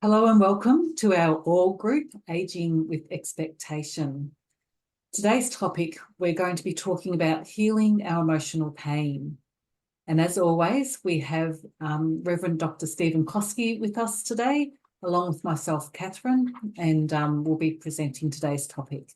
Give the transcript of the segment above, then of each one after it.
Hello and welcome to our all group, Aging with Expectation. Today's topic, we're going to be talking about healing our emotional pain. And as always, we have Reverend Dr. Stephen Koski with us today, along with myself, Kathryn, and we'll be presenting today's topic.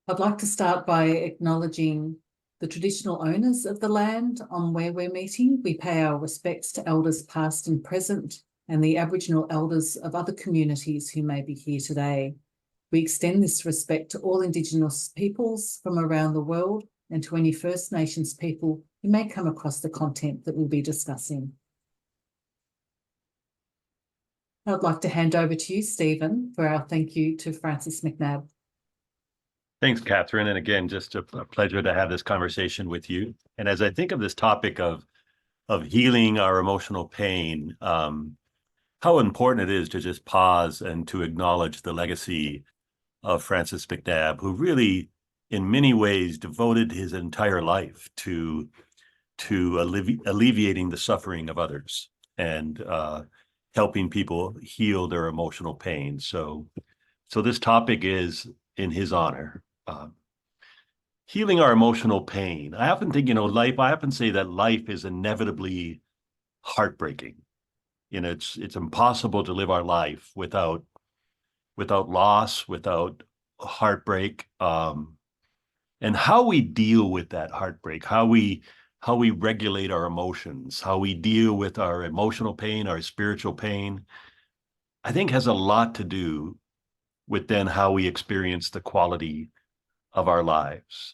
I'd like to start by acknowledging the traditional owners of the land on where we're meeting. We pay our respects to elders past and present and the Aboriginal elders of other communities who may be here today. We extend this respect to all Indigenous peoples from around the world and to any First Nations people who may come across the content that we'll be discussing. I'd like to hand over to you, Stephen, for our thank you to Francis Macnab. Thanks, Kathryn. And again, just a pleasure to have this conversation with you. And as I think of this topic of healing our emotional pain, how important it is to just pause and to acknowledge the legacy of Francis Macnab, who really, in many ways, devoted his entire life to alleviating the suffering of others and helping people heal their emotional pain. So this topic is in his honor. Healing our emotional pain. I often think, I often say that life is inevitably heartbreaking. It's impossible to live our life without loss, without heartbreak. And how we deal with that heartbreak, how we regulate our emotions, how we deal with our emotional pain, our spiritual pain, I think has a lot to do with then how we experience the quality of our lives.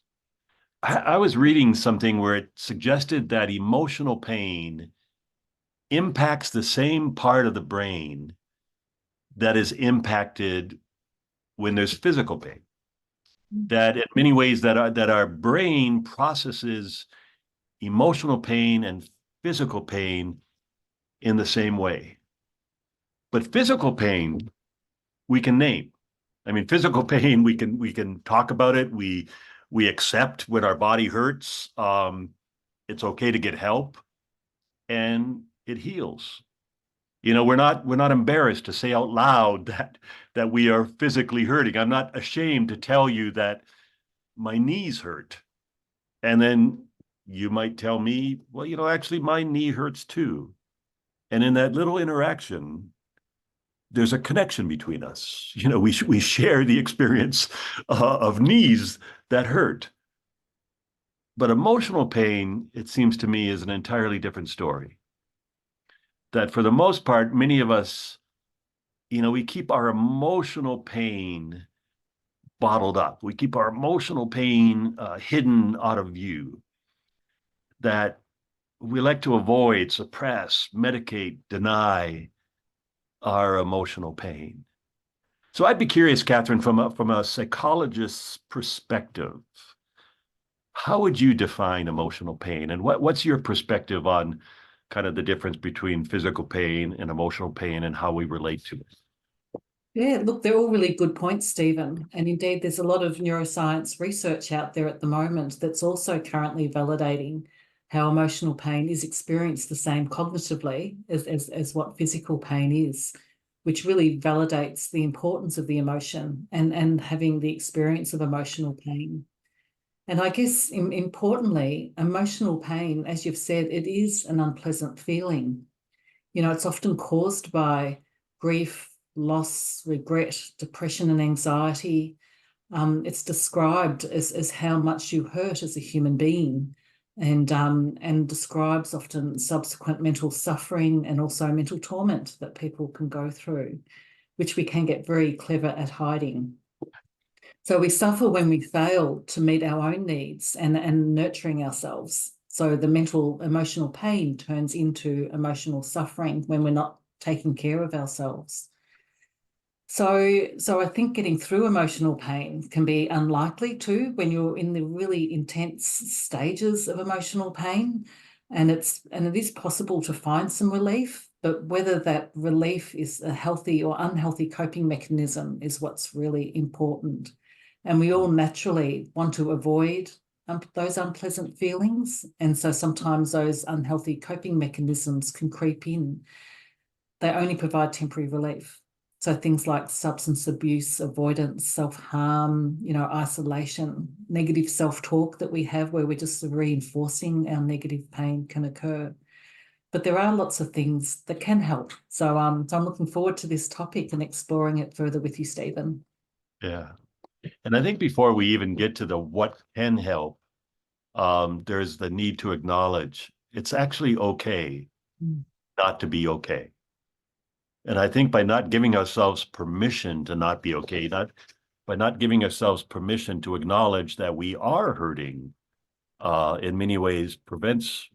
I was reading something where it suggested that emotional pain impacts the same part of the brain that is impacted when there's physical pain. That in many ways that our brain processes emotional pain and physical pain in the same way. But physical pain we can name. I mean, physical pain, we can talk about it. We accept when our body hurts. It's okay to get help, and it heals. We're not embarrassed to say out loud that we are physically hurting. I'm not ashamed to tell you that my knees hurt, and then you might tell me, well, actually my knee hurts too. And in that little interaction, there's a connection between us. We share the experience of knees that hurt. But emotional pain, it seems to me, is an entirely different story. That for the most part, many of us, we keep our emotional pain bottled up. We keep our emotional pain hidden out of view. That we like to avoid, suppress, medicate, deny our emotional pain. So I'd be curious, Kathryn, from a psychologist's perspective, how would you define emotional pain? And what's your perspective on kind of the difference between physical pain and emotional pain and how we relate to it? Yeah, look, they're all really good points, Stephen. And indeed, there's a lot of neuroscience research out there at the moment that's also currently validating how emotional pain is experienced the same cognitively as what physical pain is, which really validates the importance of the emotion and having the experience of emotional pain. And I guess importantly, emotional pain, as you've said, it is an unpleasant feeling. It's often caused by grief, loss, regret, depression, and anxiety. It's described as how much you hurt as a human being, and describes often subsequent mental suffering and also mental torment that people can go through, which we can get very clever at hiding. So we suffer when we fail to meet our own needs and nurturing ourselves. So the mental, emotional pain turns into emotional suffering when we're not taking care of ourselves. So I think getting through emotional pain can be unlikely too when you're in the really intense stages of emotional pain, and it is possible to find some relief, but whether that relief is a healthy or unhealthy coping mechanism is what's really important. And we all naturally want to avoid those unpleasant feelings. And so sometimes those unhealthy coping mechanisms can creep in. They only provide temporary relief. So things like substance abuse, avoidance, self-harm, isolation, negative self-talk that we have where we're just reinforcing our negative pain can occur. But there are lots of things that can help. So I'm looking forward to this topic and exploring it further with you, Stephen. Yeah. And I think before we even get to the what can help, there's the need to acknowledge it's actually okay not to be okay. And I think by not giving ourselves permission to not be okay, by not giving ourselves permission to acknowledge that we are hurting, in many ways prevents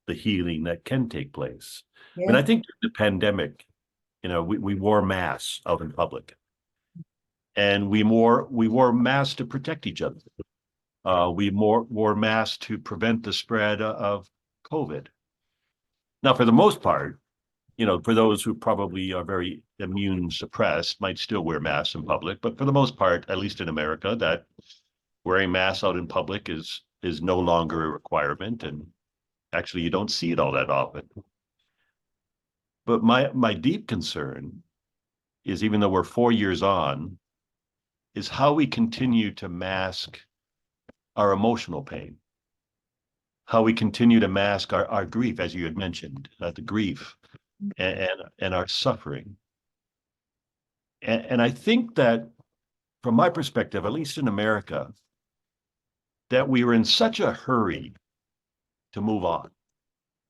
the healing that can take place. Yeah. I mean, I think the pandemic, we wore masks out in public, and we wore masks to protect each other. We wore masks to prevent the spread of COVID. Now, for the most part, for those who probably are very immune suppressed, might still wear masks in public, but for the most part, at least in America, that wearing masks out in public is no longer a requirement, and actually you don't see it all that often. But my deep concern is, even though we're 4 years on, is how we continue to mask our emotional pain, how we continue to mask our grief, as you had mentioned, the grief and our suffering. And I think that, from my perspective, at least in America, that we were in such a hurry to move on,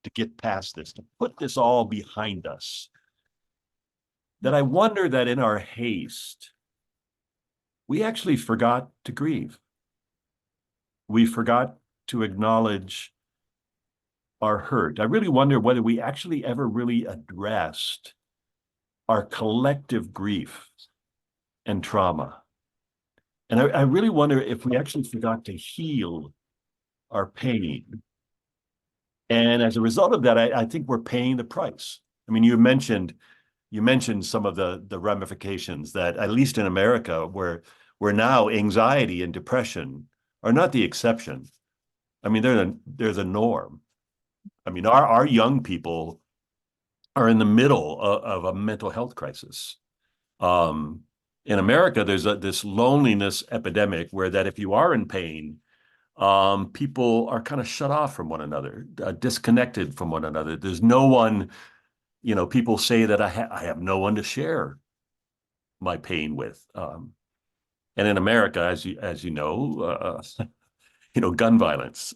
to get past this, to put this all behind us, that I wonder that in our haste, we actually forgot to grieve. We forgot to acknowledge our hurt. I really wonder whether we actually ever really addressed our collective grief and trauma. And I really wonder if we actually forgot to heal our pain. And as a result of that, I think we're paying the price. I mean, you mentioned some of the ramifications that, at least in America, where now anxiety and depression are not the exception. I mean, they're the norm. I mean, our young people are in the middle of a mental health crisis. In America, there's this loneliness epidemic where that if you are in pain, people are kind of shut off from one another, disconnected from one another. There's no one, people say that I have no one to share my pain with. And in America, as you know, gun violence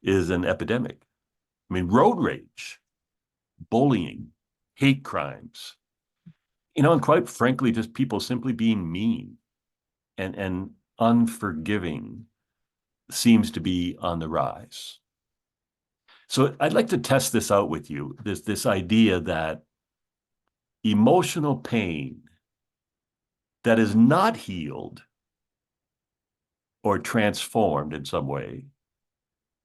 is an epidemic. I mean, road rage, bullying, hate crimes, and quite frankly, just people simply being mean and unforgiving seems to be on the rise. So I'd like to test this out with you, this idea that emotional pain that is not healed or transformed in some way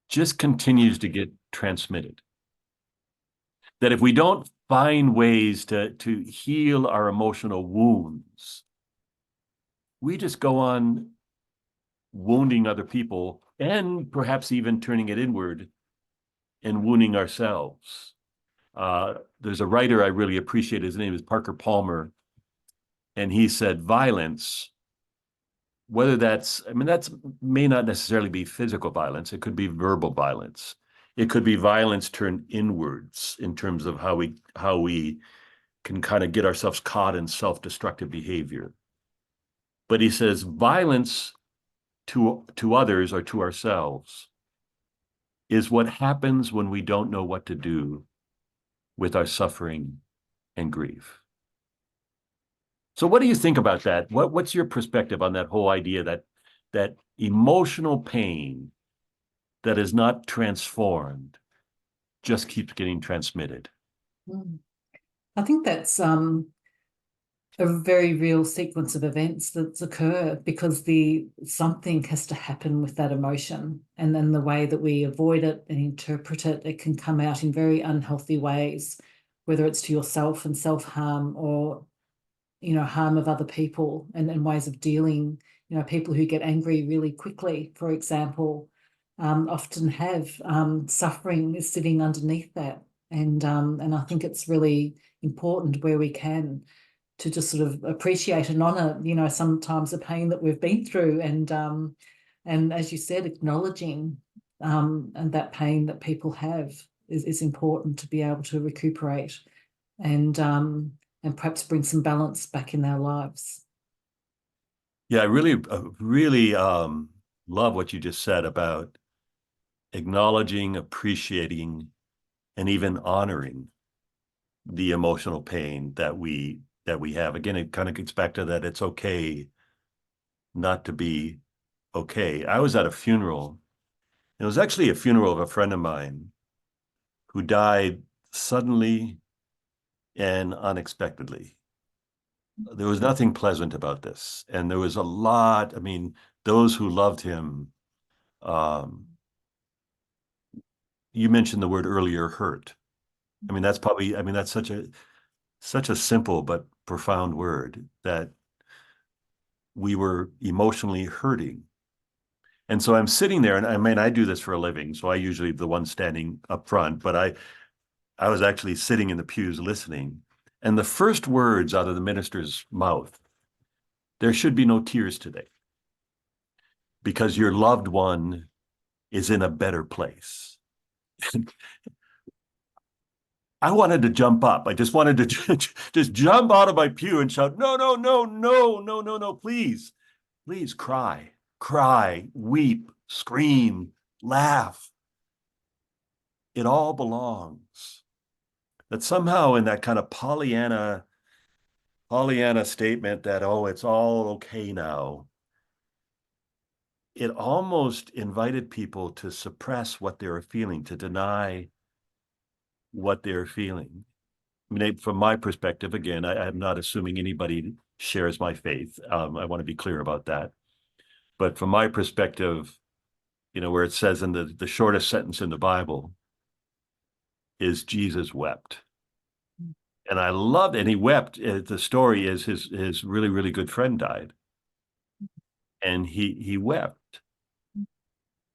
just continues to get transmitted. That if we don't find ways to heal our emotional wounds, we just go on wounding other people and perhaps even turning it inward and wounding ourselves. There's a writer I really appreciate. His name is Parker Palmer. And he said, violence, whether that may not necessarily be physical violence. It could be verbal violence. It could be violence turned inwards in terms of how we can kind of get ourselves caught in self-destructive behavior. But he says violence to others or to ourselves is what happens when we don't know what to do with our suffering and grief. So what do you think about that? What's your perspective on that whole idea that emotional pain that is not transformed just keeps getting transmitted? I think that's a very real sequence of events that occur because something has to happen with that emotion, and then the way that we avoid it and interpret it, it can come out in very unhealthy ways, whether it's to yourself and self-harm or harm of other people and ways of dealing people who get angry really quickly, for example, often have suffering is sitting underneath that. And I think it's really important where we can to just sort of appreciate and honour, sometimes the pain that we've been through, and as you said, acknowledging and that pain that people have is important to be able to recuperate and perhaps bring some balance back in their lives. Yeah, I really love what you just said about acknowledging, appreciating, and even honoring the emotional pain that we have. Again, it kind of gets back to that it's okay not to be okay. I was at a funeral. It was actually a funeral of a friend of mine who died suddenly and unexpectedly. There was nothing pleasant about this. And there was a lot, I mean, those who loved him, you mentioned the word earlier, hurt. I mean, that's such a simple but profound word, that we were emotionally hurting. And so I'm sitting there, and I mean, I do this for a living, so I usually the one standing up front, but I was actually sitting in the pews listening. And the first words out of the minister's mouth, "There should be no tears today, because your loved one is in a better place." I wanted to jump up. I just wanted to just jump out of my pew and shout, "No, no, no, no, no, no, no, please, please cry, weep, scream, laugh. It all belongs." That somehow in that kind of Pollyanna statement that, oh, it's all okay now, it almost invited people to suppress what they were feeling, to deny what they're feeling. I mean, from my perspective, again, I'm not assuming anybody shares my faith. I want to be clear about that. But from my perspective, where it says in the shortest sentence in the Bible is Jesus wept. And I loved it. And he wept. The story is his really, really good friend died. And he wept.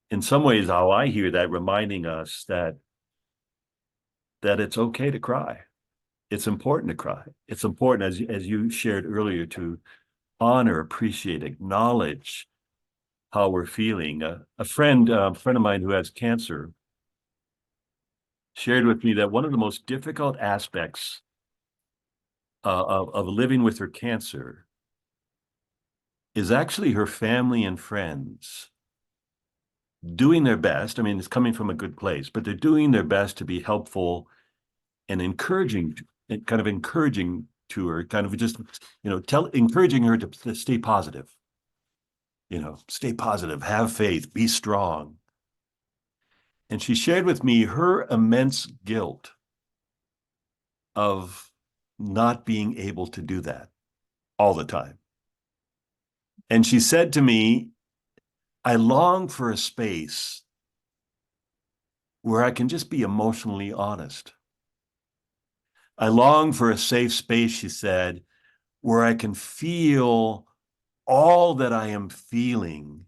In some ways, how I hear that, reminding us that it's okay to cry. It's important to cry. It's important, as you shared earlier, to honor, appreciate, acknowledge how we're feeling. A friend of mine who has cancer shared with me that one of the most difficult aspects of living with her cancer is actually her family and friends doing their best. I mean, it's coming from a good place, but they're doing their best to be helpful and encouraging to her, kind of just, encouraging her to stay positive. Stay positive, have faith, be strong. And she shared with me her immense guilt of not being able to do that all the time. And she said to me, "I long for a space where I can just be emotionally honest. I long for a safe space," she said, "where I can feel all that I am feeling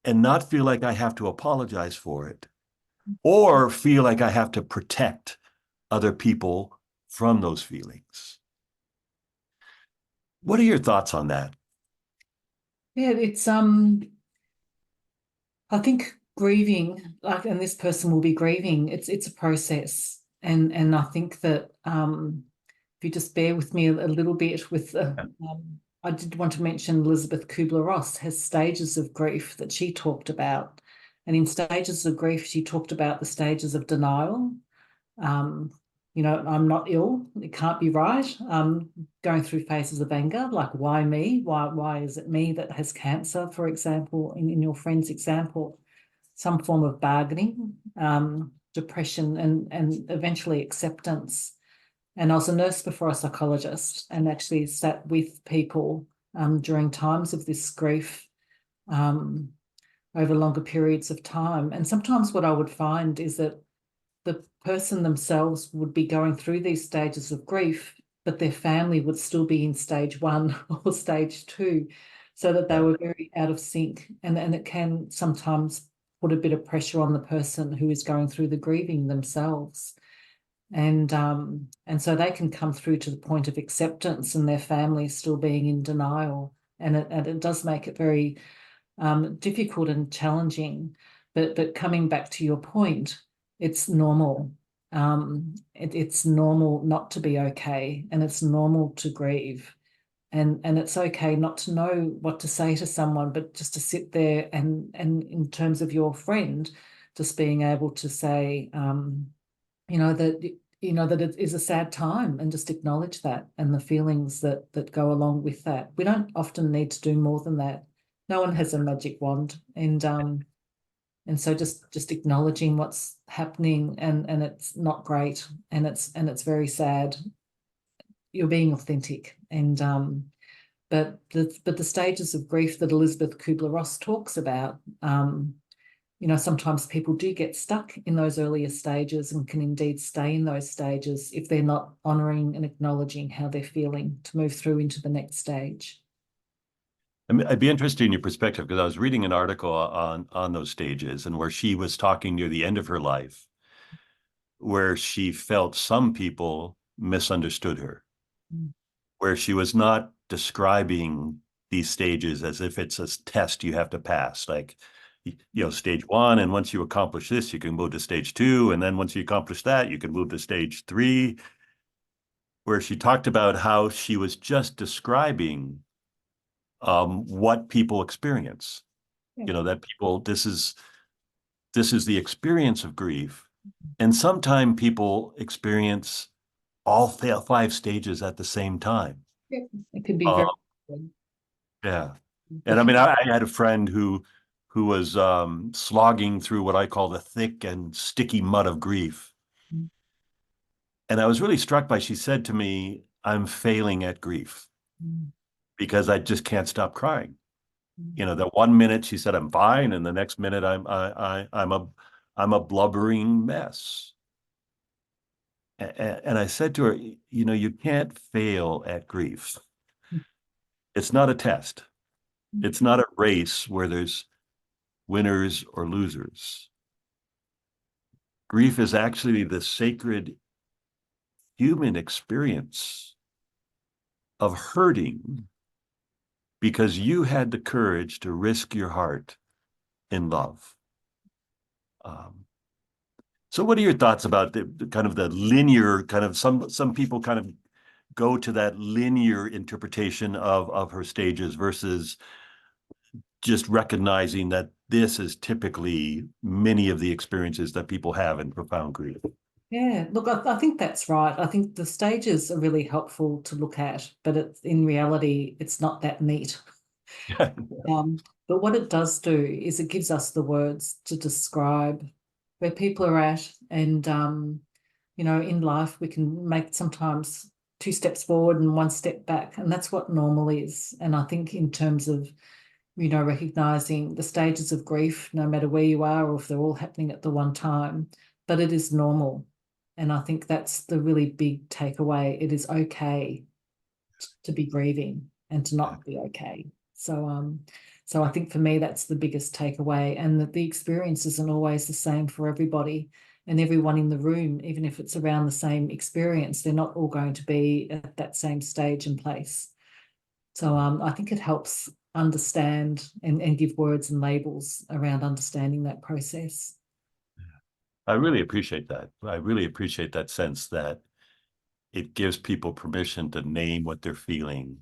and not feel like I have to apologize for it or feel like I have to protect other people from those feelings." What are your thoughts on that? Yeah, it's I think grieving, and this person will be grieving, it's a process. And I think that if you just bear with me a little bit with I did want to mention Elizabeth Kubler-Ross has stages of grief that she talked about. And in stages of grief, she talked about the stages of denial. I'm not ill, it can't be right. Going through phases of anger, like, why me? Why is it me that has cancer, for example, in your friend's example? Some form of bargaining, depression, and eventually acceptance. And I was a nurse before a psychologist, and actually sat with people during times of this grief over longer periods of time. And sometimes what I would find is that the person themselves would be going through these stages of grief, but their family would still be in stage 1 or stage 2. so that they Yeah. were very out of sync. And it can sometimes put a bit of pressure on the person who is going through the grieving themselves. And so they can come through to the point of acceptance and their family still being in denial. And it does make it very difficult and challenging. But coming back to your point, it's normal. It's normal not to be okay, and it's normal to grieve. And it's okay not to know what to say to someone, but just to sit there and in terms of your friend, just being able to say, that it is a sad time, and just acknowledge that and the feelings that go along with that. We don't often need to do more than that. No one has a magic wand, and so just acknowledging what's happening, and it's not great, and it's very sad. You're being authentic, and but the stages of grief that Elizabeth Kubler-Ross talks about, sometimes people do get stuck in those earlier stages and can indeed stay in those stages if they're not honouring and acknowledging how they're feeling to move through into the next stage. I mean, I'd be interested in your perspective, because I was reading an article on those stages, and where she was talking near the end of her life, where she felt some people misunderstood her, where she was not describing these stages as if it's a test you have to pass, like, stage one, and once you accomplish this, you can move to stage two, and then once you accomplish that, you can move to stage three, where she talked about how she was just describing what people experience. Yeah. That people, this is the experience of grief, and sometimes people experience all five stages at the same time. Yeah. It could be Uh, very good. yeah, and I But mean, I had a friend who was slogging through what I call the thick and sticky mud of grief, and I was really struck by, she said to me, "I'm failing at grief because I just can't stop crying." That 1 minute she said I'm fine, and the next minute I'm a blubbering mess. And I said to her, you can't fail at grief. It's not a test. It's not a race where there's winners or losers. Grief is actually the sacred human experience of hurting because you had the courage to risk your heart in love. So what are your thoughts about the kind of the linear kind of, some people kind of go to that linear interpretation of her stages versus just recognizing that this is typically many of the experiences that people have in profound grief? yeah, look, I think that's right. I think the stages are really helpful to look at, but in reality, it's not that neat. But what it does do is it gives us the words to describe where people are at, and in life we can make sometimes 2 steps forward and 1 step back, and that's what normal is. And I think in terms of recognizing the stages of grief, no matter where you are or if they're all happening at the one time, but it is normal. And I think that's the really big takeaway. It is okay to be grieving and to not be okay. So I think for me, that's the biggest takeaway, and that the experience isn't always the same for everybody, and everyone in the room, even if it's around the same experience, they're not all going to be at that same stage and place. So I think it helps understand and give words and labels around understanding that process. I really appreciate that. I really appreciate that sense that it gives people permission to name what they're feeling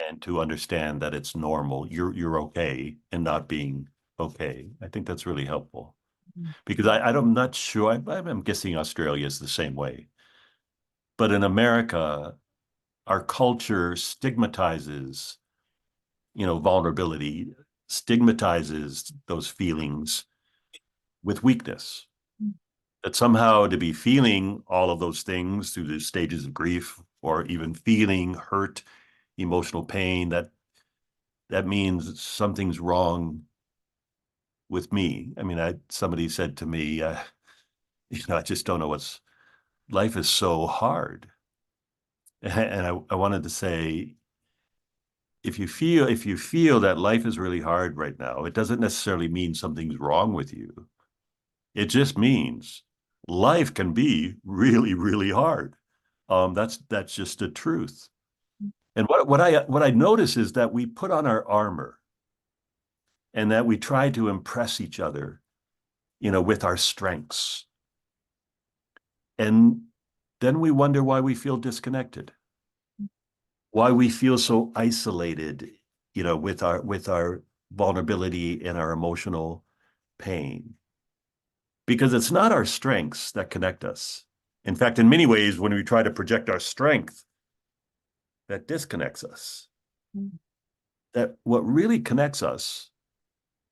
and to understand that it's normal. You're okay in not being okay. I think that's really helpful, because I'm not sure. I'm guessing Australia is the same way. But in America, our culture stigmatizes, vulnerability, stigmatizes those feelings with weakness. That somehow to be feeling all of those things through the stages of grief, or even feeling hurt, emotional pain, that means something's wrong with me. I mean, somebody said to me, I just don't know life is so hard. And I wanted to say, if you feel that life is really hard right now, it doesn't necessarily mean something's wrong with you. It just means life can be really, really hard. That's just the truth. And what I notice is that we put on our armor and that we try to impress each other, with our strengths. And then we wonder why we feel disconnected, why we feel so isolated, with our vulnerability and our emotional pain. Because it's not our strengths that connect us. In fact, in many ways, when we try to project our strength, that disconnects us. That what really connects us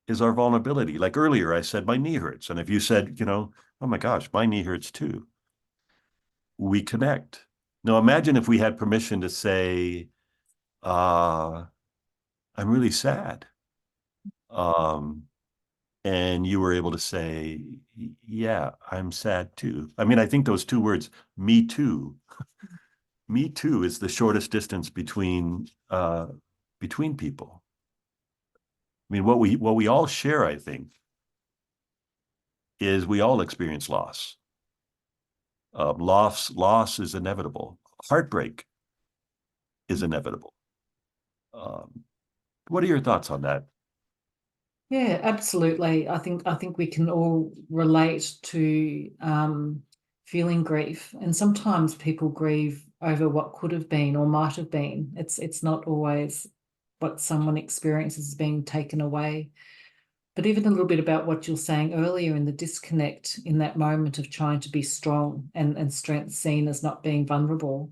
is our vulnerability. Like earlier, I said, my knee hurts. And if you said, oh my gosh, my knee hurts too, we connect. Now, imagine if we had permission to say, I'm really sad. And you were able to say, yeah, I'm sad too. I mean, I think those two words, me too, is the shortest distance between people. I mean, what we all share, I think, is we all experience loss. Loss is inevitable. Heartbreak is inevitable. What are your thoughts on that? Yeah, absolutely. I think we can all relate to feeling grief, and sometimes people grieve over what could have been or might have been. It's not always what someone experiences as being taken away. But even a little bit about what you're saying earlier in the disconnect in that moment of trying to be strong and strength seen as not being vulnerable.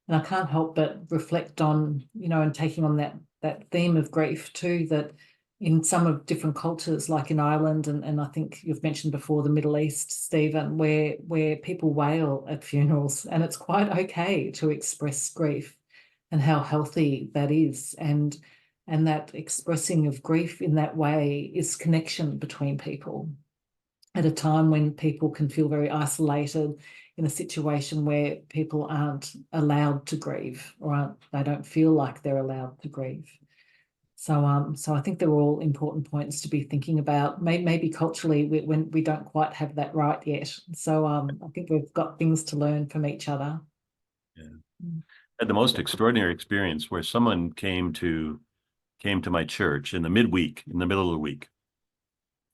And I can't help but reflect on, and taking on that theme of grief too, that in some of different cultures, like in Ireland, and I think you've mentioned before the Middle East, Stephen, where people wail at funerals, and it's quite okay to express grief and how healthy that is. And that expressing of grief in that way is connection between people at a time when people can feel very isolated in a situation where people aren't allowed to grieve, or they don't feel like they're allowed to grieve. So I think they're all important points to be thinking about. Maybe culturally, when we don't quite have that right yet. So I think we've got things to learn from each other. Yeah. I had the most extraordinary experience where someone came to my church in the midweek, in the middle of the week,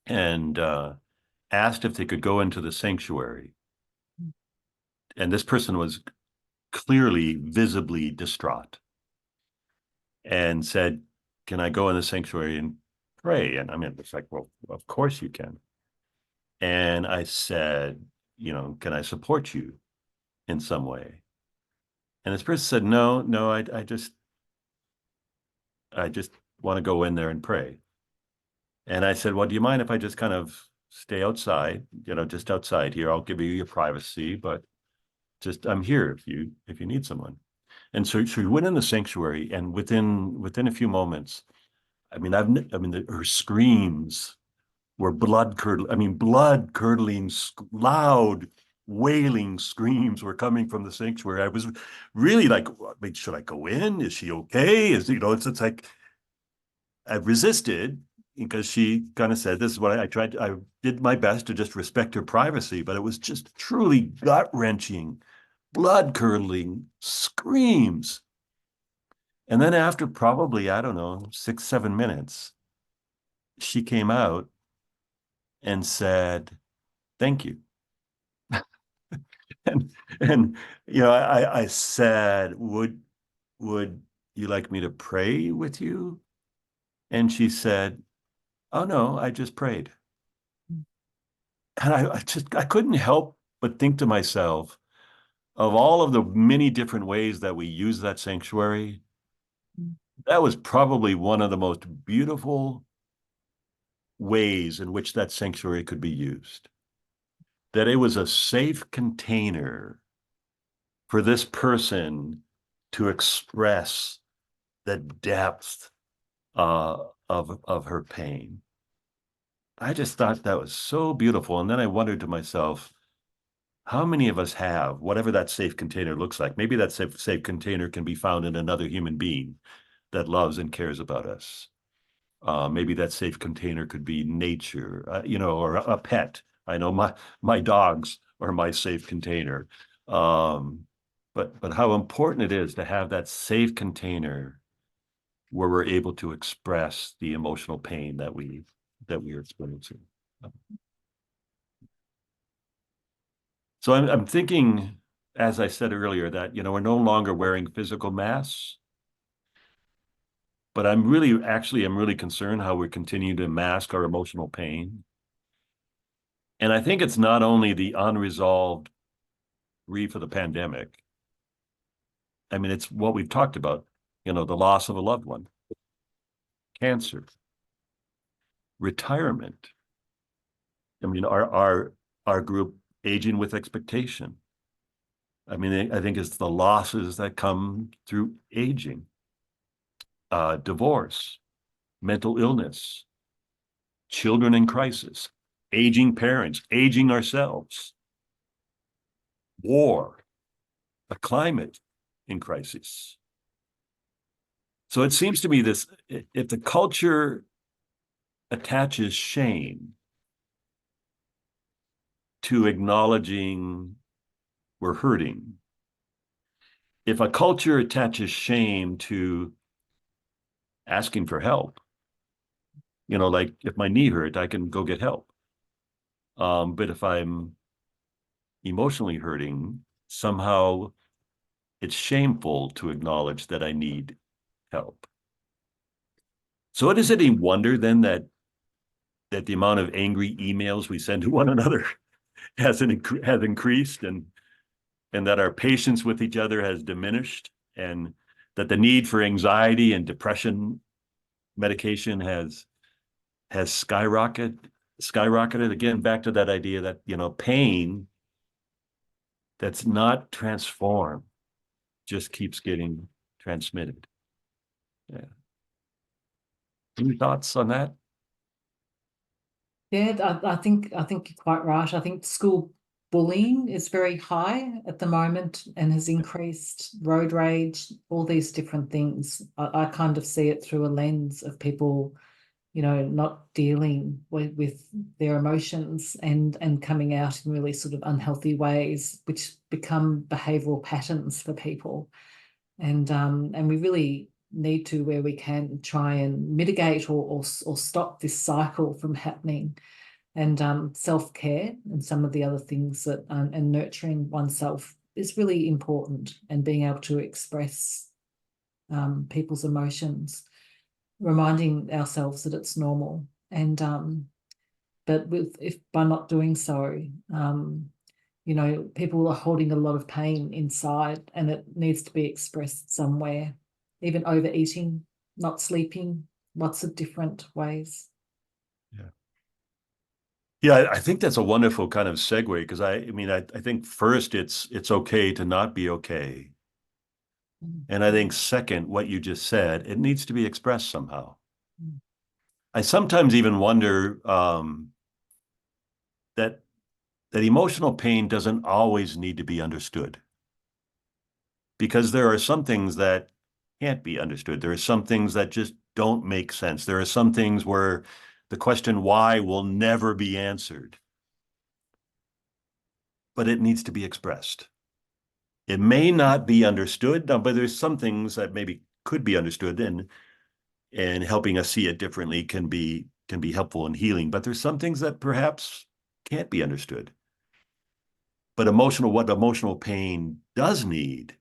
and asked if they could go into the sanctuary. And this person was clearly, visibly distraught, and said, "Can I go in the sanctuary and pray?" And I mean, it's like, well, of course you can. And I said, can I support you in some way? And this person said, no, I just want to go in there and pray. And I said, well, do you mind if I just kind of stay outside, just outside here? I'll give you your privacy, but I'm here if you need someone. And so she went in the sanctuary, and within a few moments, her screams were blood curdling, loud, wailing screams were coming from the sanctuary. I was really like, should I go in? Is she okay? It's like I resisted, because she kind of said, this is what I tried. I did my best to just respect her privacy, but it was just truly gut-wrenching, blood-curdling screams. And then after probably, I don't know, 6-7 minutes, she came out and said, "Thank you." and I said, would you like me to pray with you? And she said, "Oh no, I just prayed." And I couldn't help but think to myself, of all of the many different ways that we use that sanctuary, that was probably one of the most beautiful ways in which that sanctuary could be used. That it was a safe container for this person to express the depth of her pain. I just thought that was so beautiful. And then I wondered to myself, how many of us have whatever that safe container looks like? Maybe that safe container can be found in another human being. that loves and cares about us. Maybe that safe container could be nature, or a pet. I know my dogs are my safe container. But how important it is to have that safe container where we're able to express the emotional pain that we are experiencing. So I'm thinking, as I said earlier, that we're no longer wearing physical masks, but I'm really concerned how we continue to mask our emotional pain. And I think it's not only the unresolved grief of the pandemic. I mean, it's what we've talked about, the loss of a loved one, cancer, retirement. I mean, our group aging with expectation. I mean, I think it's the losses that come through aging, divorce, mental illness, children in crisis, aging parents, aging ourselves, war, a climate in crisis. So it seems to me this, if the culture attaches shame to acknowledging we're hurting, if a culture attaches shame to asking for help, like if my knee hurt, I can go get help. But if I'm emotionally hurting, somehow it's shameful to acknowledge that I need help. So is it any wonder then that the amount of angry emails we send to one another has increased, and that our patience with each other has diminished, and that the need for anxiety and depression medication has skyrocketed again, back to that idea that pain that's not transformed just keeps getting transmitted. Yeah. Any thoughts on that? Yeah, I think you're quite right. I think school bullying is very high at the moment and has increased, road rage, all these different things. I kind of see it through a lens of people, not dealing with their emotions and coming out in really sort of unhealthy ways, which become behavioural patterns for people. And we really need to, where we can, try and mitigate or stop this cycle from happening. And self-care and some of the other things that and nurturing oneself is really important, and being able to express people's emotions, reminding ourselves that it's normal. And but if by not doing so, people are holding a lot of pain inside, and it needs to be expressed somewhere. Even overeating, not sleeping, lots of different ways. Yeah, I think that's a wonderful kind of segue, because I think first it's okay to not be okay. And I think second, what you just said, it needs to be expressed somehow. I sometimes even wonder that emotional pain doesn't always need to be understood, because there are some things that can't be understood. There are some things that just don't make sense. There are some things where the question why will never be answered, but it needs to be expressed. It may not be understood, but there's some things that maybe could be understood, and helping us see it differently can be helpful in healing. But there's some things that perhaps can't be understood. But what emotional pain does need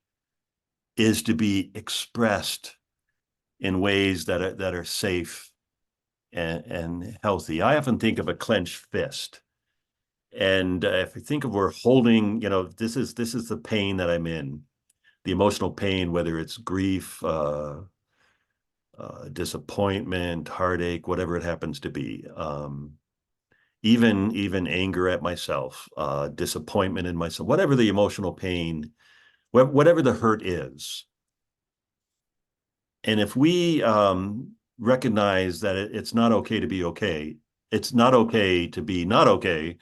is to be expressed in ways that are safe and healthy. I often think of a clenched fist. And if you think of, we're holding, this is the pain that I'm in, the emotional pain, whether it's grief, disappointment, heartache, whatever it happens to be, even anger at myself, disappointment in myself, whatever the emotional pain, whatever the hurt is. And if we recognize that it's not okay to be okay, it's not okay to be not okay,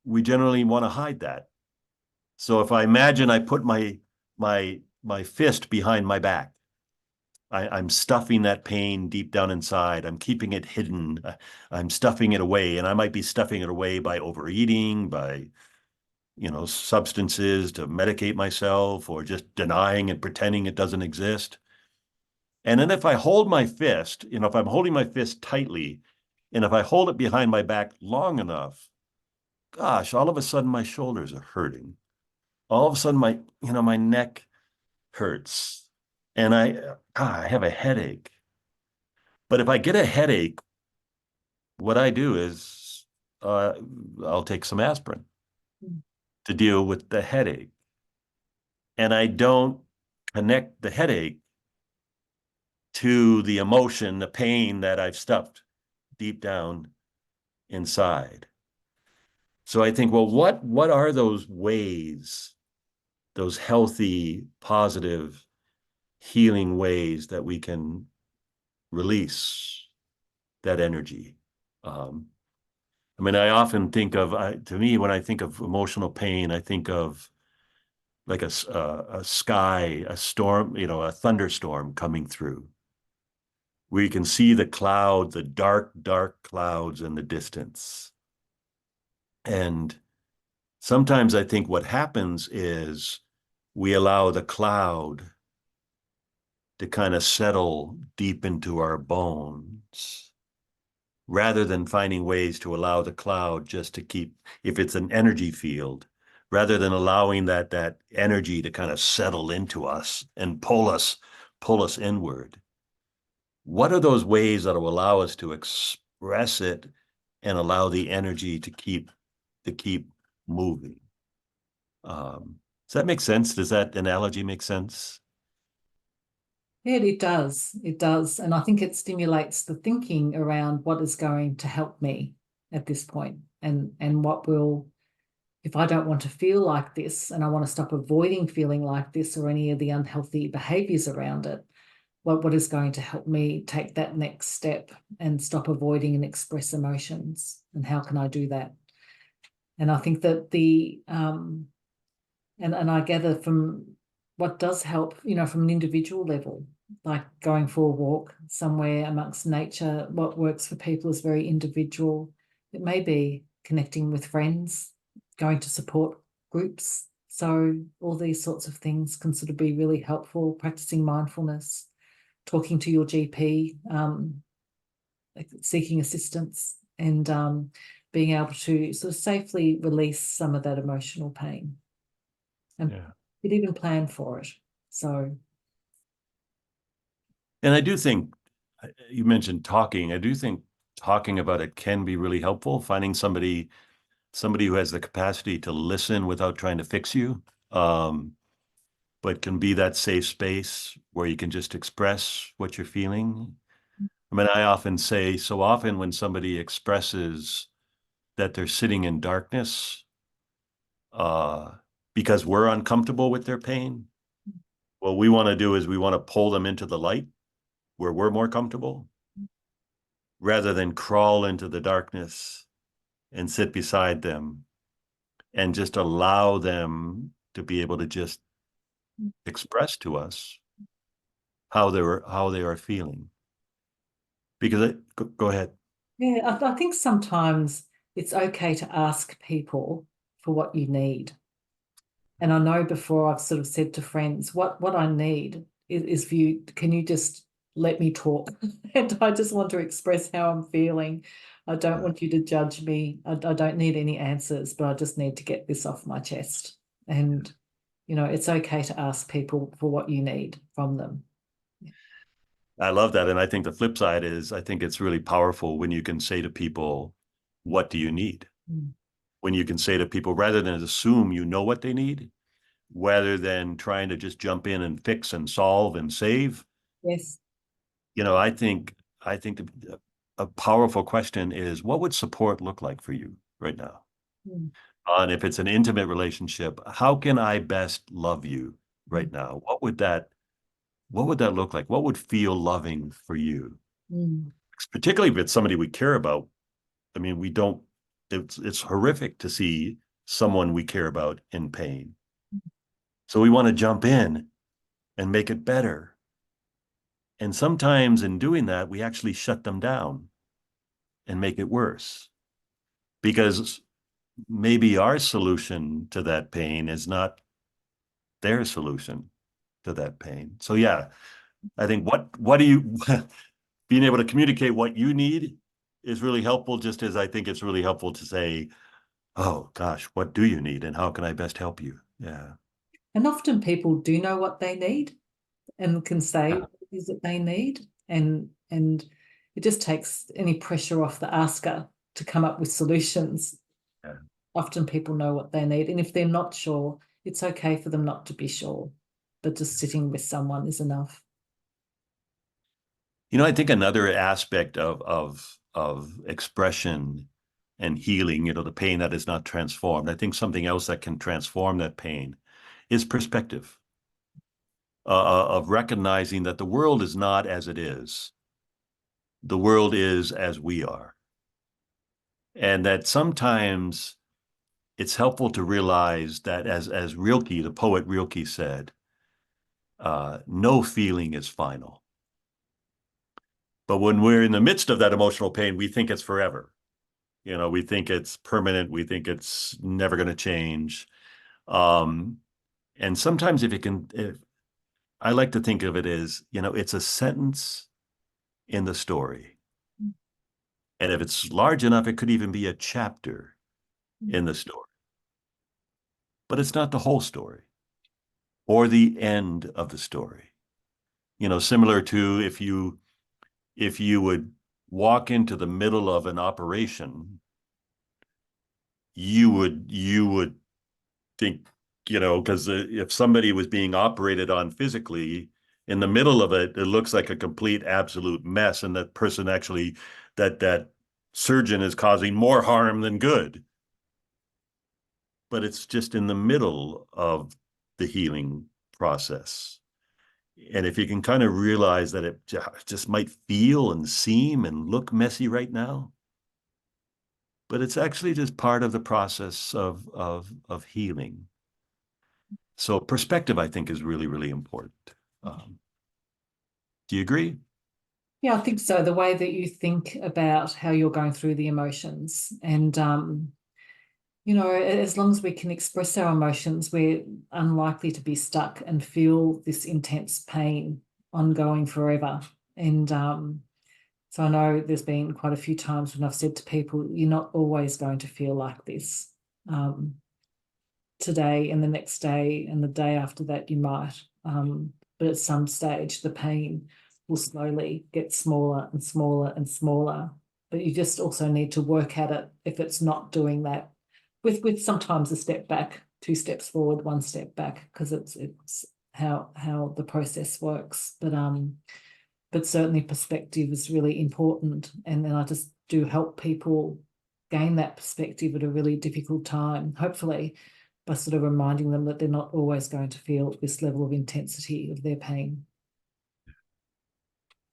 we generally want to hide that. So if I imagine I put my fist behind my back, I'm stuffing that pain deep down inside. I'm keeping it hidden. I'm stuffing it away, and I might be stuffing it away by overeating, by, substances to medicate myself, or just denying and pretending it doesn't exist. And then if I hold my fist, if I'm holding my fist tightly, and if I hold it behind my back long enough, gosh, all of a sudden my shoulders are hurting. All of a sudden my neck hurts, and I have a headache. But if I get a headache, what I do is I'll take some aspirin to deal with the headache. And I don't connect the headache to the emotion, the pain that I've stuffed deep down inside. So I think, well, what are those ways, those healthy, positive, healing ways that we can release that energy? I often think of, to me, when I think of emotional pain, I think of like a sky, a storm, a thunderstorm coming through, where you can see the cloud, the dark, dark clouds in the distance. And sometimes I think what happens is we allow the cloud to kind of settle deep into our bones, rather than finding ways to allow the cloud just to keep, if it's an energy field, rather than allowing that energy to kind of settle into us and pull us inward. What are those ways that will allow us to express it and allow the energy to keep moving? Does that make sense? Does that analogy make sense? Yeah, it does. It does. And I think it stimulates the thinking around what is going to help me at this point, and what will, if I don't want to feel like this and I want to stop avoiding feeling like this or any of the unhealthy behaviors around it, what is going to help me take that next step and stop avoiding and express emotions, and how can I do that? And I think that and I gather from what does help, from an individual level, like going for a walk somewhere amongst nature, what works for people is very individual. It may be connecting with friends, going to support groups. So all these sorts of things can sort of be really helpful, practicing mindfulness, talking to your GP, seeking assistance, and being able to sort of safely release some of that emotional pain. And you could even plan for it. So. And I do think, you mentioned talking. I do think talking about it can be really helpful. Finding somebody who has the capacity to listen without trying to fix you, but can be that safe space where you can just express what you're feeling. I often say, so often when somebody expresses that they're sitting in darkness, because we're uncomfortable with their pain, what we want to do is we want to pull them into the light where we're more comfortable, rather than crawl into the darkness and sit beside them and just allow them to be able to just express to us how they are feeling. Because go ahead. Yeah, I think sometimes it's okay to ask people for what you need. And I know before I've sort of said to friends, what I need is for you, can you just let me talk? And I just want to express how I'm feeling. I don't want you to judge me. I don't need any answers, but I just need to get this off my chest. And, it's okay to ask people for what you need from them. I love that. And I think the flip side is, I think it's really powerful when you can say to people, what do you need? Mm. When you can say to people, rather than assume you know what they need, rather than trying to just jump in and fix and solve and save. Yes. I think a powerful question is, what would support look like for you right now? Mm. And if it's an intimate relationship, how can I best love you right now? What would that look like? What would feel loving for you? Mm. Particularly if it's somebody we care about. It's horrific to see someone we care about in pain. So we want to jump in and make it better. And sometimes in doing that, we actually shut them down and make it worse, because maybe our solution to that pain is not their solution to that pain. So yeah, I think what do you being able to communicate what you need is really helpful, just as I think it's really helpful to say, oh gosh, what do you need and how can I best help you? Yeah. And often people do know what they need and can say Yeah. what it is that they need. And it just takes any pressure off the asker to come up with solutions. Yeah. Often people know what they need. And if they're not sure, it's okay for them not to be sure. But just sitting with someone is enough. I think another aspect of expression and healing, the pain that is not transformed. I think something else that can transform that pain is perspective, of recognizing that the world is not as it is. The world is as we are. And that sometimes it's helpful to realize that, as Rilke, the poet Rilke said, no feeling is final. But when we're in the midst of that emotional pain, we think it's forever. We think it's permanent. We think it's never going to change. And sometimes if I like to think of it as, it's a sentence in the story. And if it's large enough, it could even be a chapter in the story. But it's not the whole story or the end of the story. Similar to if you would walk into the middle of an operation, you would think, because if somebody was being operated on physically, in the middle of it, it looks like a complete absolute mess, and that person actually, that surgeon is causing more harm than good. But it's just in the middle of the healing process. And if you can kind of realize that it just might feel and seem and look messy right now, but it's actually just part of the process of healing. So perspective, I think, is really, really important. Do you agree? Yeah, I think so. The way that you think about how you're going through the emotions and as long as we can express our emotions, we're unlikely to be stuck and feel this intense pain ongoing forever. And so I know there's been quite a few times when I've said to people, you're not always going to feel like this. Today and the next day and the day after that, you might. But at some stage, the pain will slowly get smaller and smaller and smaller. But you just also need to work at it if it's not doing that, with sometimes a step back, 2 steps forward, 1 step back, because it's how the process works. But certainly perspective is really important. And then I just do help people gain that perspective at a really difficult time, hopefully, by sort of reminding them that they're not always going to feel this level of intensity of their pain.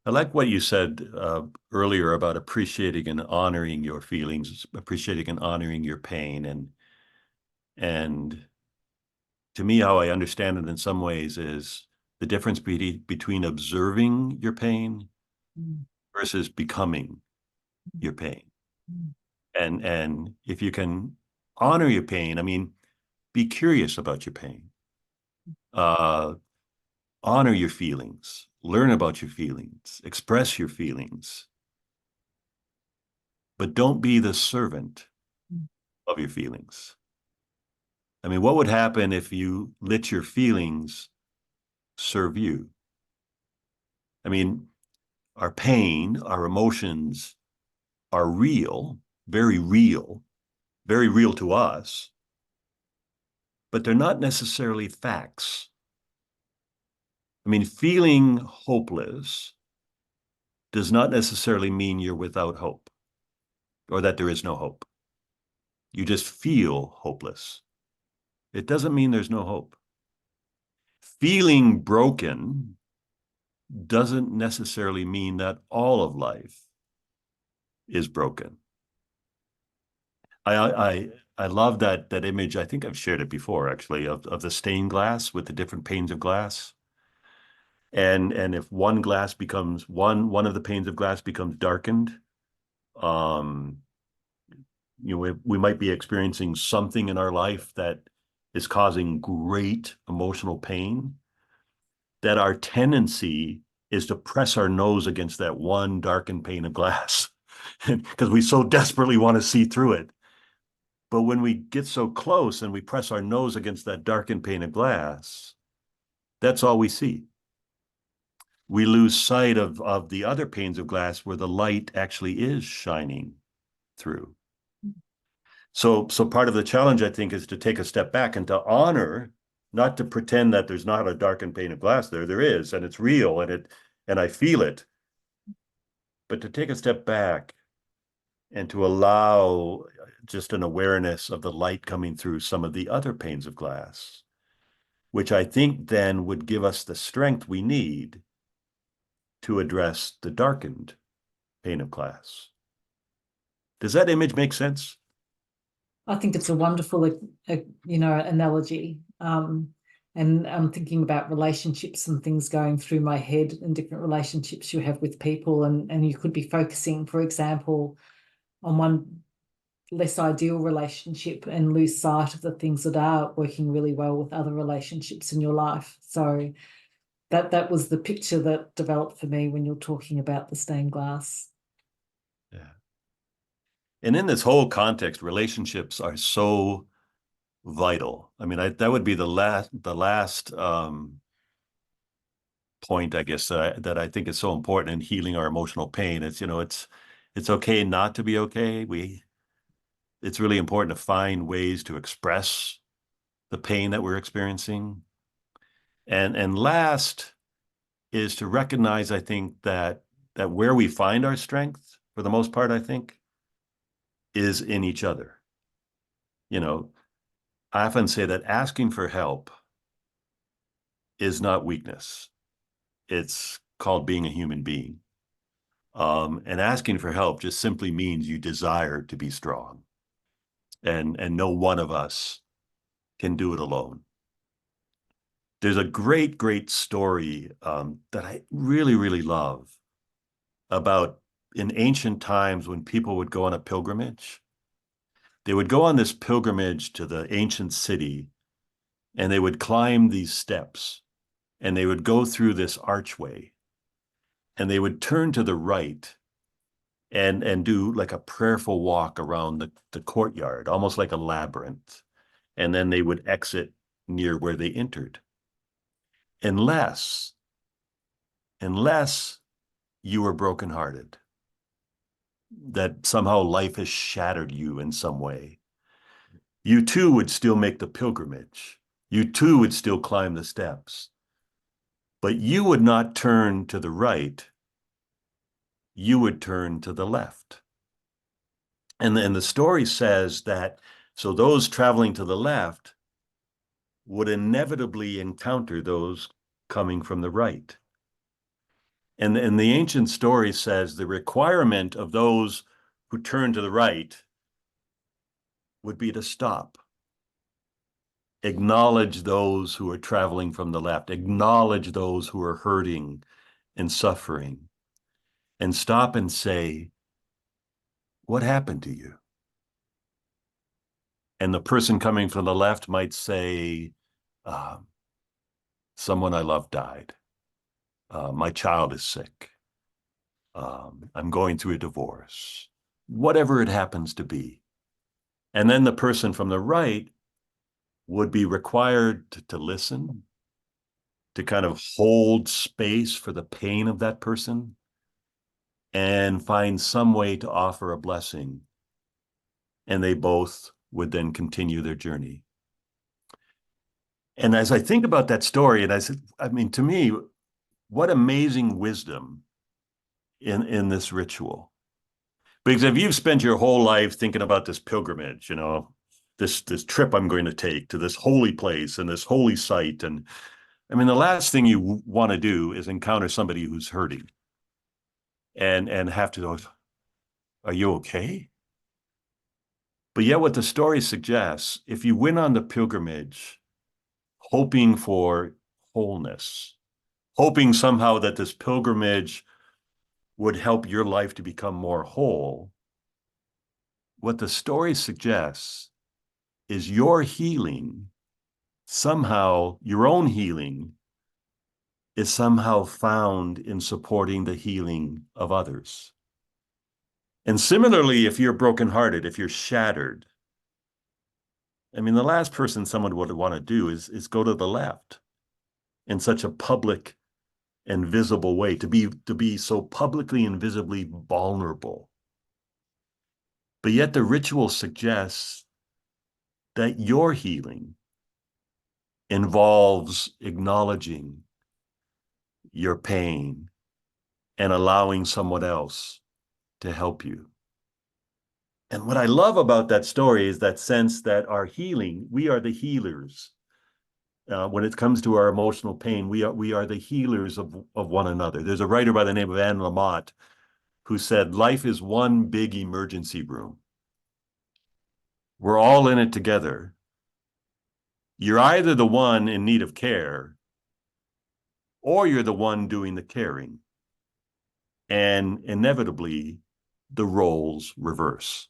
I like what you said earlier about appreciating and honoring your feelings, appreciating and honoring your pain. And to me, how I understand it in some ways is the difference between observing your pain versus becoming your pain. And if you can honor your pain, I mean, be curious about your pain. Honor your feelings, learn about your feelings, express your feelings, but don't be the servant of your feelings. I mean, what would happen if you let your feelings serve you? I mean, our pain, our emotions are real, very real, very real to us, but they're not necessarily facts. I mean, feeling hopeless does not necessarily mean you're without hope or that there is no hope. You just feel hopeless. It doesn't mean there's no hope. Feeling broken doesn't necessarily mean that all of life is broken. I love that image. I think I've shared it before, actually, of the stained glass with the different panes of glass. And if one glass becomes one of the panes of glass becomes darkened, we might be experiencing something in our life that is causing great emotional pain, that our tendency is to press our nose against that one darkened pane of glass because we so desperately want to see through it. But when we get so close and we press our nose against that darkened pane of glass, that's all we see. We lose sight of the other panes of glass where the light actually is shining through. So part of the challenge, I think, is to take a step back and to honor, not to pretend that there's not a darkened pane of glass there. There is, and it's real, and I feel it. But to take a step back and to allow just an awareness of the light coming through some of the other panes of glass, which I think then would give us the strength we need to address the darkened pane of glass. Does that image make sense? I think it's a wonderful, analogy. And I'm thinking about relationships and things going through my head and different relationships you have with people. And you could be focusing, for example, on one less ideal relationship and lose sight of the things that are working really well with other relationships in your life. So that was the picture that developed for me when you're talking about the stained glass. Yeah. And in this whole context, relationships are so vital. I mean, that would be the last point, I guess, that I think is so important in healing our emotional pain. It's, it's okay not to be okay. It's really important to find ways to express the pain that we're experiencing. And last is to recognize, I think, that where we find our strength, for the most part, I think, is in each other. I often say that asking for help is not weakness. It's called being a human being. And asking for help just simply means you desire to be strong. And no one of us can do it alone. There's a great, great story that I really, really love about in ancient times when people would go on a pilgrimage. They would go on this pilgrimage to the ancient city, and they would climb these steps, and they would go through this archway, and they would turn to the right and do like a prayerful walk around the courtyard, almost like a labyrinth. And then they would exit near where they entered. Unless you were brokenhearted, that somehow life has shattered you in some way, you too would still make the pilgrimage. You too would still climb the steps. But you would not turn to the right. You would turn to the left. And the story says that, so those traveling to the left would inevitably encounter those coming from the right. And the ancient story says the requirement of those who turn to the right would be to stop. Acknowledge those who are traveling from the left. Acknowledge those who are hurting and suffering. And stop and say, what happened to you? And the person coming from the left might say, someone I love died. My child is sick. I'm going through a divorce. Whatever it happens to be. And then the person from the right would be required to listen, to kind of hold space for the pain of that person, and find some way to offer a blessing. And they both would then continue their journey. And as I think about that story, and to me, what amazing wisdom in this ritual. Because if you've spent your whole life thinking about this pilgrimage, this trip I'm going to take to this holy place and this holy site, and the last thing you want to do is encounter somebody who's hurting and have to go, are you okay? But yet what the story suggests, if you went on the pilgrimage hoping for wholeness, hoping somehow that this pilgrimage would help your life to become more whole. What the story suggests is your healing, somehow your own healing, is somehow found in supporting the healing of others. And similarly, if you're brokenhearted, if you're shattered, I mean, the last person someone would want to do is go to the left in such a public and visible way, to be so publicly and visibly vulnerable. But yet the ritual suggests that your healing involves acknowledging your pain and allowing someone else to help you. And what I love about that story is that sense that our healing, we are the healers. When it comes to our emotional pain, we are the healers of one another. There's a writer by the name of Anne Lamott who said, life is one big emergency room. We're all in it together. You're either the one in need of care, or you're the one doing the caring. And inevitably, the roles reverse.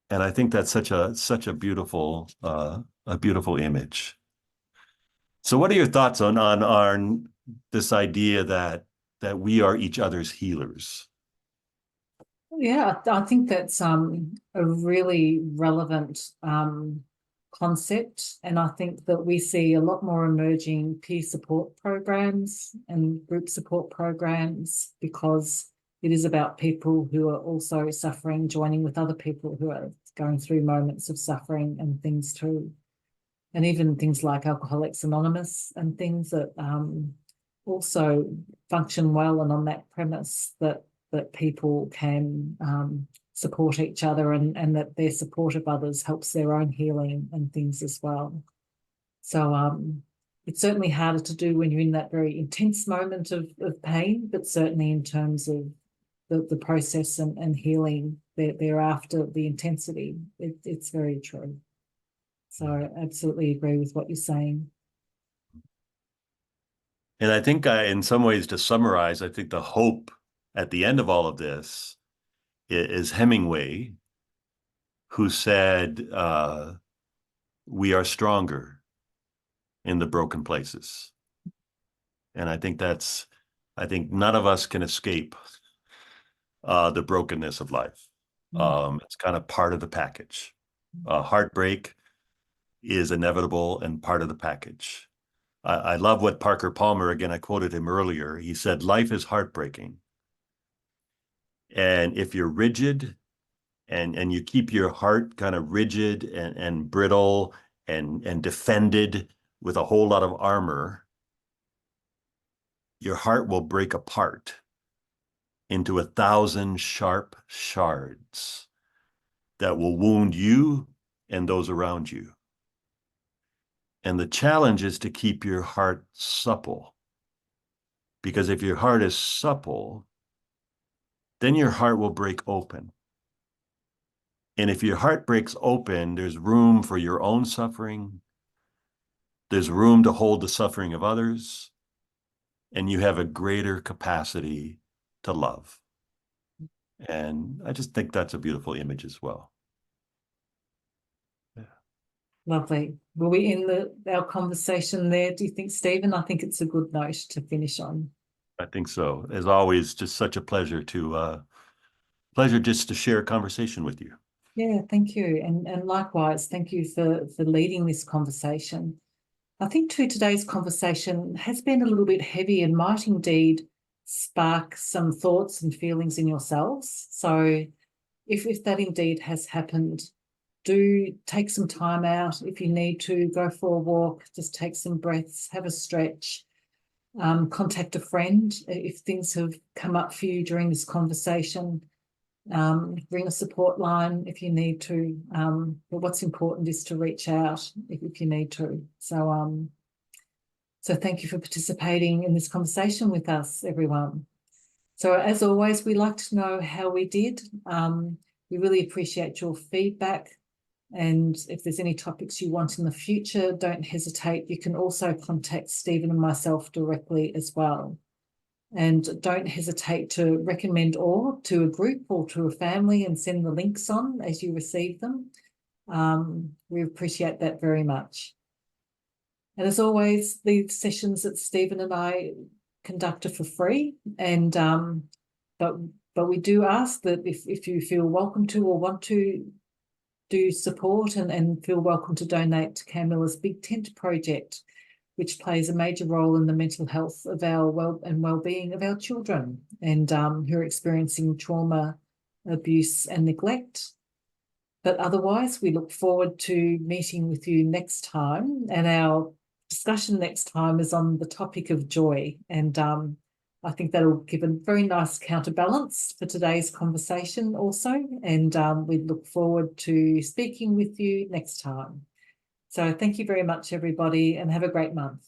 And I think that's such a beautiful image. So what are your thoughts on this idea that we are each other's healers? Yeah, I think that's a really relevant concept, and I think that we see a lot more emerging peer support programs and group support programs, because it is about people who are also suffering, joining with other people who are going through moments of suffering and things too. And even things like Alcoholics Anonymous and things that also function well, and on that premise that people can support each other, and that their support of others helps their own healing and things as well. So it's certainly harder to do when you're in that very intense moment of pain, but certainly in terms of the process and healing thereafter, the intensity, it's very true. So I absolutely agree with what you're saying. And I think in some ways, to summarize, I think the hope at the end of all of this is Hemingway, who said, we are stronger in the broken places. And I think none of us can escape the brokenness of life. It's kind of part of the package. Heartbreak is inevitable and part of the package. I love what Parker Palmer, again, I quoted him earlier. He said, life is heartbreaking. And if you're rigid and you keep your heart kind of rigid and brittle and defended with a whole lot of armor, your heart will break apart into 1,000 sharp shards that will wound you and those around you. And the challenge is to keep your heart supple. Because if your heart is supple, then your heart will break open. And if your heart breaks open, there's room for your own suffering. There's room to hold the suffering of others. And you have a greater capacity to love. And I just think that's a beautiful image as well. Yeah. Lovely. Will we end our conversation there, do you think, Stephen? I think it's a good note to finish on. I think so. As always, just such a pleasure just to share a conversation with you. Yeah, thank you. And likewise, thank you for leading this conversation. I think too, today's conversation has been a little bit heavy and might indeed spark some thoughts and feelings in yourselves. So if that indeed has happened, do take some time out. If you need to, go for a walk, just take some breaths, have a stretch, contact a friend if things have come up for you during this conversation. Ring a support line if you need to. But what's important is to reach out if you need to. So thank you for participating in this conversation with us, everyone. So as always, we like to know how we did. We really appreciate your feedback. And if there's any topics you want in the future, don't hesitate. You can also contact Stephen and myself directly as well. And don't hesitate to recommend or to a group or to a family and send the links on as you receive them. We appreciate that very much. And as always, the sessions that Stephen and I conduct are for free. And but we do ask that if you feel welcome to or want to do support and feel welcome to donate to Carnmillar's Big Tent project, which plays a major role in the mental health of our well-being of our children and who are experiencing trauma, abuse and neglect. But otherwise, we look forward to meeting with you next time, and our discussion next time is on the topic of joy, and I think that'll give a very nice counterbalance for today's conversation also, and we look forward to speaking with you next time. So thank you very much, everybody, and have a great month.